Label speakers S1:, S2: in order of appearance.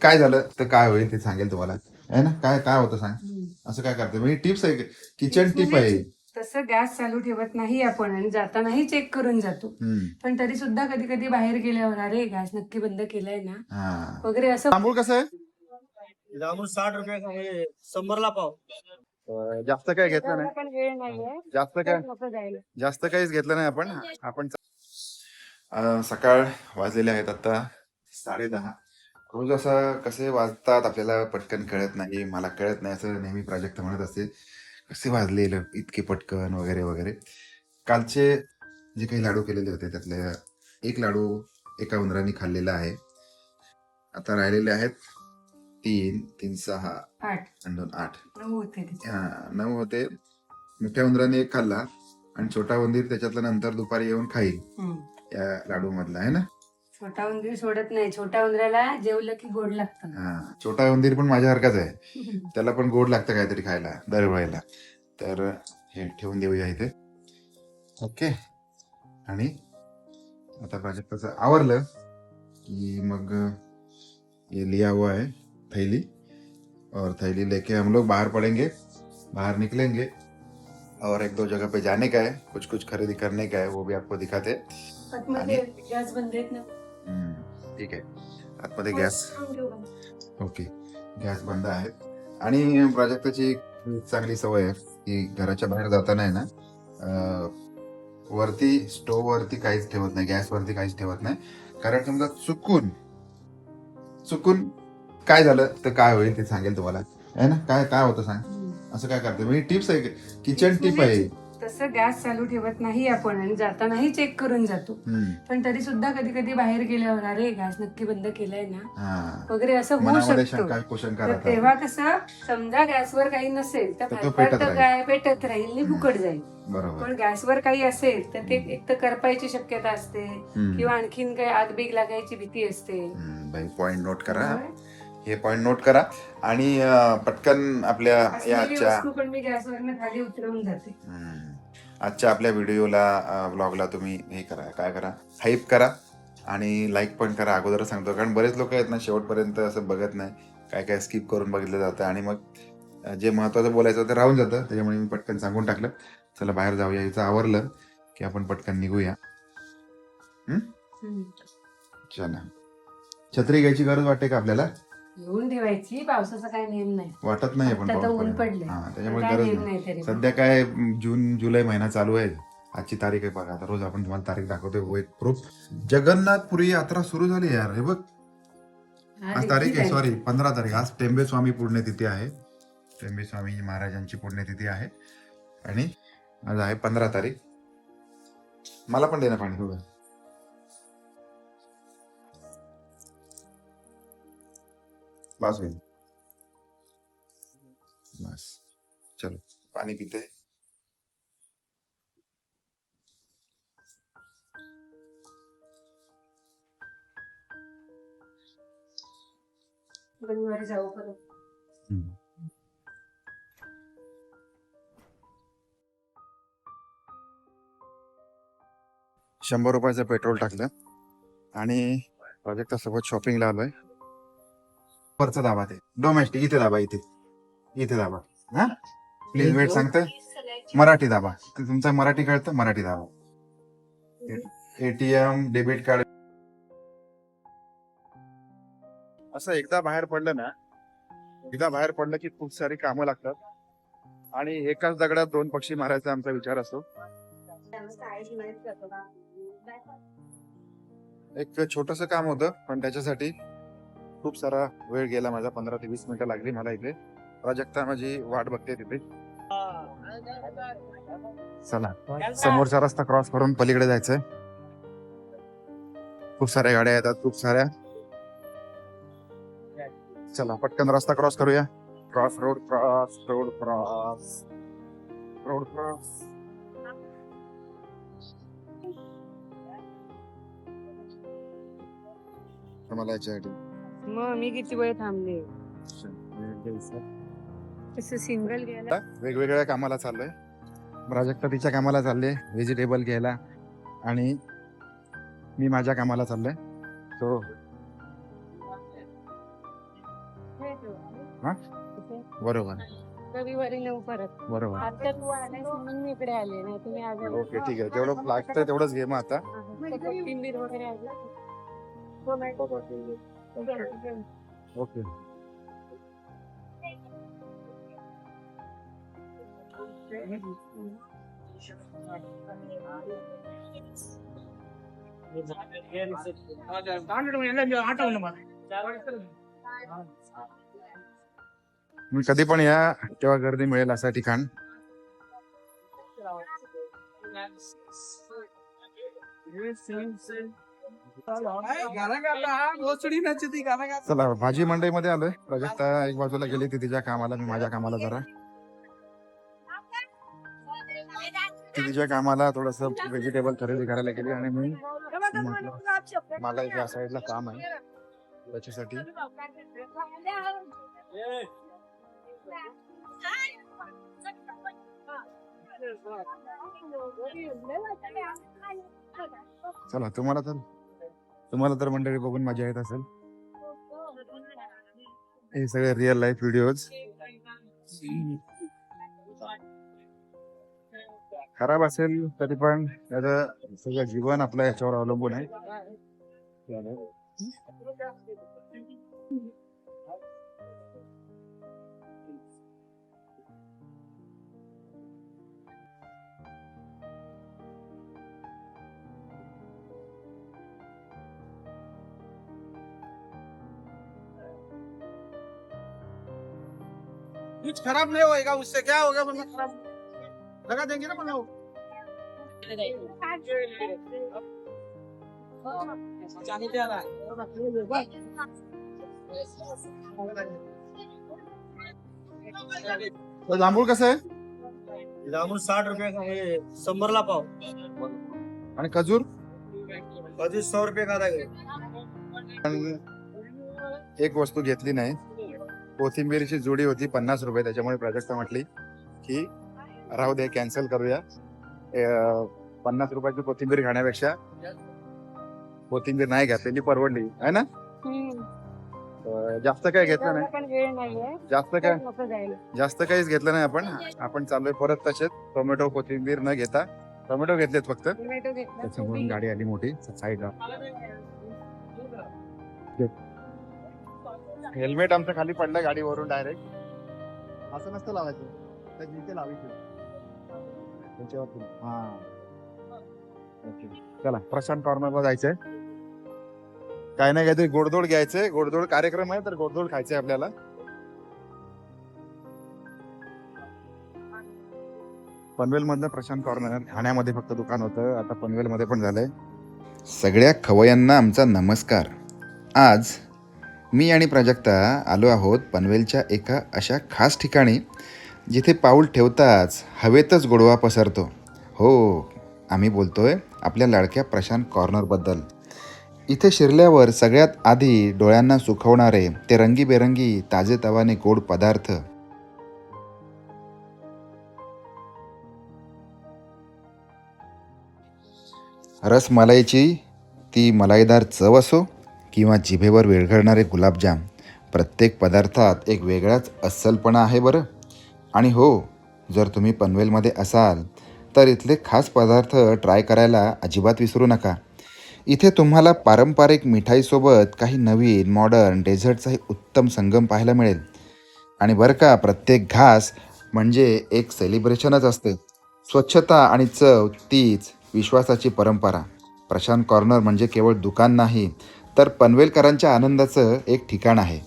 S1: काय झालं तर काय होईल ते सांगेल तुम्हाला, आहे ना. काय काय होतं सांग. असं काय करते म्हणजे टिप्स आहे, किचन टिप आहे.
S2: तसं गॅस चालू ठेवत नाही आपण आणि जातानाही चेक करून जातो. पण तरी सुद्धा कधी कधी बाहेर गेल्यावर अरे गॅस नक्की बंद केलाय ना वगैरे असं.
S1: तांदूळ कसं आहे?
S3: जांभूळ 60 रुपये म्हणजे 100ला पाव.
S1: जास्त काय घेतलं नाही,
S2: पण वेळ नाहीये,
S1: जास्त
S2: तर
S1: काय
S2: नको जायला.
S1: जास्त काहीच घेतलं नाही आपण सकाळ वाजलेले आहेत आता 10:30. रोज असं कसे वाजतात आपल्याला पटकन कळत नाही, मला कळत नाही असं नेहमी प्राजक्त म्हणत असते, कसे वाजलेले इतके पटकन वगैरे वगैरे. कालचे जे काही लाडू केलेले होते त्यातले एक लाडू एका उंदराने खाल्लेला आहे. आता राहिलेले आहेत 3 6
S2: 8
S1: आणि 2 8
S2: 9 होते तिथे.
S1: 9 होते. मोठ्या उंदराने एक खाल्ला आणि छोटा उंदीर त्याच्यातला नंतर दुपारी येऊन खाईल या लाडू मधला, आहे ना.
S2: छोटा उंदीर सोडत नाही, छोट्या उंदराला जेवलं की गोड लागतं.
S1: छोटा उंदीर पण माझ्यासारखाच आहे, त्याला पण गोड लागतं काहीतरी खायला दरवेळेला. तर हे ठेवून देऊया इथे. ओके. आणि आता प्राजक्ताचं आवरलं कि मग ये लिया हुआ है थैली, और थैली लेके हम लोग बाहर पड़ेंगे, बाहर निकलेंगे और एक दो जगह पे जाने का है, कुछ कुछ खरीदी करने का है, वो भी आपको दिखाते.
S2: आतमध्ये गॅस बंद आहेत ना.
S1: ठीक आहे, आतमध्ये गॅस ओके, गॅस बंद आहे. आणि प्राजक्ताची चांगली सवय आहे की घराच्या बाहेर जाताना आहे ना, वरती स्टोव वरती काहीच ठेवत नाही, गॅस वरती काहीच ठेवत नाही. कारण समजा चुकून चुकून काय झालं तर काय होईल ते सांगेल तुम्हाला, आहे ना. काय काय होतं सांग. असं काय करते म्हणजे टिप्स आहे, किचन टिप आहे.
S2: तसं गॅस चालू ठेवत नाही आपण आणि जातानाही चेक करून जातो. पण तरी सुद्धा कधी कधी बाहेर गेल्यावर अरे गॅस नक्की बंद केलाय ना वगैरे असं होऊ शकतं. तर तेव्हा कसं समजा गॅसवर काही नसेल तर काय पेटत राहील आणि फुकट जाईल. पण गॅसवर काही असेल तर ते एक तर करपायची शक्यता असते किंवा आणखीन काही आग बीग लागायची भीती असते.
S1: पॉइंट नोट करा, हे पॉइंट नोट करा. आणि पटकन आपल्या
S2: या पण मी गॅसवर खाली उतरवून जाते.
S1: आजच्या आपल्या व्हिडिओला ब्लॉगला तुम्ही हे करा, काय करा, हाईप करा आणि लाईक पण करा. अगोदर सांगतो कारण बरेच लोक आहेत ना शेवटपर्यंत असं बघत नाही, काय काय स्किप करून बघितलं जातं आणि मग जे महत्वाचं बोलायचं ते राहून जातं. त्याच्यामुळे मी पटकन सांगून टाकलं. चला बाहेर जाऊया, हिचं आवरलं की आपण पटकन निघूया. चला, छत्री घ्यायची गरज वाटते का आपल्याला?
S2: घेऊन ठेवायची, पावसाचा काही नियम नाही,
S1: वाटत नाही. पण
S2: ऊन पडले
S1: त्याच्यामुळे गरज नाही. सध्या काय जून जुलै महिना चालू आहे. आजची तारीख आहे बघा, आता रोज आपण तुम्हाला तारीख दाखवतो. एक प्रूफ, जगन्नाथपुरी यात्रा सुरू झाली यार. हे बघ, आज तारीख आहे, सॉरी 15 तारीख. आज टेंबेस्वामी पुण्यतिथी आहे, टेंबेस्वामी महाराजांची पुण्यतिथी आहे आणि आज आहे 15 तारीख. मला पण देणं पाणी थोडं. बस होईल, बस. चलो पाणी पिते.
S2: रविवारी जाऊ परत.
S1: 100 रुपयाचं पेट्रोल टाकलं आणि प्रोजेक्ट सोबत शॉपिंगला आलोय. वरचा दाबा, ते डोमेस्टिक इथे दाबा, इथे दाबा. हा प्लीज वेट सांगतोय. मराठी दाबा, तुमचा मराठी कळतं, मराठी दाबा. ATM, debit card. असं एकदा बाहेर पडलं की खूप सारी कामं लागतात आणि एकाच दगडात 2 पक्षी मारायचा आमचा विचार असतो. एक छोटस काम होतं पण त्याच्यासाठी खूप सारा वेळ गेला माझा. 15 ते 20 मिनिटं लागली मला इथे. प्राजक्ता माझी वाट बघते तिथे. चला, समोरचा रस्ता क्रॉस करून पलीकडे जायचंय. खूप साऱ्या गाड्या येतात, खूप साऱ्या. चला पटकन रस्ता क्रॉस करूया. Road cross. मला याच्यासाठी
S2: मग मी किती वेळ थांबले. सिंगल घ्यायला
S1: वेगवेगळ्या कामाला चाललोय. प्राजक्ता तिच्या कामाला चालले व्हेजिटेबल घ्यायला आणि मी माझ्या कामाला चाललोय. तो हा बरोबर
S2: रविवारी नेऊ परत.
S1: बरोबर.
S2: आता तू आलास म्हणून मी इकडे आले नाही तुम्ही आज
S1: ओके ठीक आहे, जेवढं लागतं तेवढंच घे मग आता.
S2: कोथिंबीर वगैरे आहे. टोमॅटो कोथिंबीर.
S1: ओके मी कधी पण या तेव्हा गर्दी मिळेल असं ठिकाण. चला भाजी मंडईमध्ये आलोय. प्राजक्ता एक बाजूला गेली ती तिच्या कामाला, मी माझ्या कामाला जरा. ती तिच्या कामाला थोडस व्हेजिटेबल खरेदी करायला गेली आणि मी म्हटलं मला एका साईडला काम आहे त्याच्यासाठी. चला तुम्हाला तर मंडळी बघून मजा येत असेल. हे सगळे रिअल लाईफ व्हिडिओज. खराब असेल तरी पण त्याचं सगळं जीवन आपलं याच्यावर अवलंबून आहे.
S3: कुछ खराब नहीं होएगा, उससे क्या होगा? खराब लगा देंगे ना बनाओ.
S1: तो जांभूळ कसं आहे?
S3: जामुन 60 रुपये का है, 100 ला पाव.
S1: आणि खजूर?
S3: खजूर 100 रुपये का आहे.
S1: पण एक वस्तू घेतली नाही. कोथिंबीरची जोडी होती 50 रुपये, त्याच्यामुळे प्राजक्ता म्हटली की राहू दे, कॅन्सल करूया. 50 रुपयाची कोथिंबीर खाण्यापेक्षा कोथिंबीर नाही घातलेली परवडली आहे ना. जास्त काय घेतलं नाही, जास्त काहीच घेतलं नाही आपण चाललोय परत तसेच. टोमॅटो कोथिंबीर न घेता टोमॅटो घेतलेत फक्त, त्याच्यामुळे गाडी आली मोठी साईडला. हेल्मेट आमचं खाली पडलं गाडीवरून डायरेक्ट. असं नसतं लावायचं, तर जिथे लावायचं त्याच्यावर. हा ओके चला प्रशांत कॉर्नरला जायचंय. काय नाही काहीतरी गोडधोड घ्यायचंय. गोडधोड कार्यक्रम आहे तर गोडधोड खायचंय आपल्याला. पनवेल मधलं प्रशांत कॉर्नर ठाण्यामध्ये फक्त दुकान होतं, आता पनवेल मध्ये पण झालंय. सगळ्या खवय्यांना आमचा नमस्कार. आज मी आणि प्राजक्ता आलो आहोत पनवेलच्या एका अशा खास ठिकाणी जिथे पाऊल ठेवताच हवेतच गोडवा पसरतो. हो, आम्ही बोलतोय आपल्या लाडक्या प्रशांत कॉर्नरबद्दल. इथे शिरल्यावर सगळ्यात आधी डोळ्यांना सुखवणारे ते रंगीबेरंगी ताजेतवाने गोड पदार्थ. रसमलाईची ती मलाईदार चव असो किंवा जिभेवर विरघळणारे गुलाबजाम, प्रत्येक पदार्थात एक वेगळाच अस्सलपणा आहे बरं. आणि हो, जर तुम्ही पनवेलमध्ये असाल तर इथले खास पदार्थ ट्राय करायला अजिबात विसरू नका. इथे तुम्हाला पारंपरिक मिठाईसोबत काही नवीन मॉडर्न डेझर्टचाही उत्तम संगम पाहायला मिळेल. आणि बरं का, प्रत्येक घास म्हणजे एक सेलिब्रेशनच असते. स्वच्छता आणि चव तीच विश्वासाची परंपरा. प्रशांत कॉर्नर म्हणजे केवळ दुकान नाही तर पनवेलकरांच्या आनंदाचं एक ठिकाण आहे.